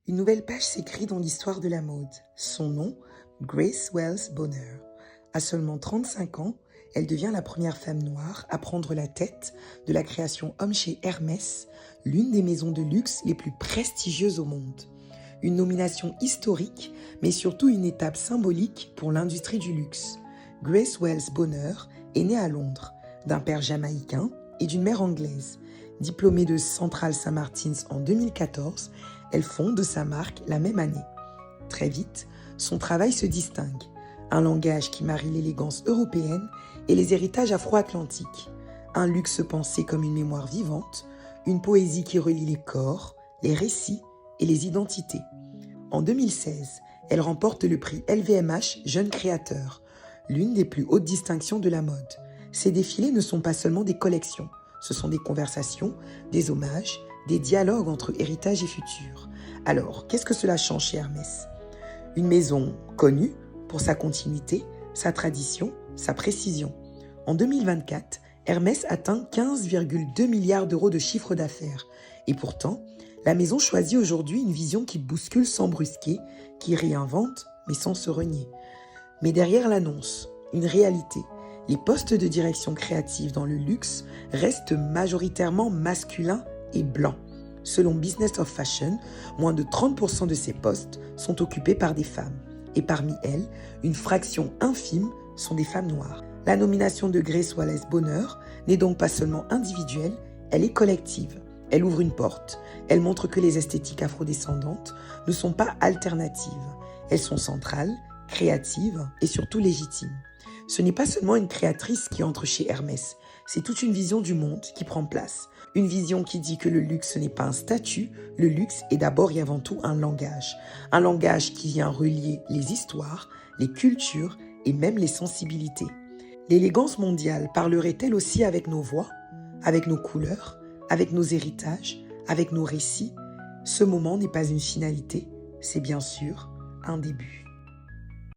Une nouvelle page s'écrit dans l'histoire de la mode. Son nom, Grace Wales Bonheur. À seulement 35 ans, elle devient la première femme noire à prendre la tête de la création homme chez Hermès, l'une des maisons de luxe les plus prestigieuses au monde. Une nomination historique, mais surtout une étape symbolique pour l'industrie du luxe. Grace Wales Bonheur est née à Londres, d'un père jamaïcain et d'une mère anglaise. Diplômée de Central Saint Martins en 2014, elle fonde sa marque la même année. Très vite, son travail se distingue. Un langage qui marie l'élégance européenne et les héritages afro-atlantiques. Un luxe pensé comme une mémoire vivante, une poésie qui relie les corps, les récits et les identités. En 2016, elle remporte le prix LVMH Jeune Créateur, l'une des plus hautes distinctions de la mode. Ces défilés ne sont pas seulement des collections, ce sont des conversations, des hommages, des dialogues entre héritage et futur. Alors, qu'est-ce que cela change chez Hermès ? Une maison connue pour sa continuité, sa tradition, sa précision. En 2024, Hermès atteint 15,2 milliards d'euros de chiffre d'affaires. Et pourtant, la maison choisit aujourd'hui une vision qui bouscule sans brusquer, qui réinvente mais sans se renier. Mais derrière l'annonce, une réalité. Les postes de direction créative dans le luxe restent majoritairement masculins et blancs. Selon Business of Fashion, moins de 30% de ces postes sont occupés par des femmes. Et parmi elles, une fraction infime sont des femmes noires. La nomination de Grace Wales Bonheur n'est donc pas seulement individuelle, elle est collective. Elle ouvre une porte. Elle montre que les esthétiques afrodescendantes ne sont pas alternatives. Elles sont centrales, créatives et surtout légitimes. Ce n'est pas seulement une créatrice qui entre chez Hermès, c'est toute une vision du monde qui prend place. Une vision qui dit que le luxe n'est pas un statut, le luxe est d'abord et avant tout un langage. Un langage qui vient relier les histoires, les cultures et même les sensibilités. L'élégance mondiale parlerait-elle aussi avec nos voix, avec nos couleurs, avec nos héritages, avec nos récits ? Ce moment n'est pas une finalité, c'est bien sûr un début.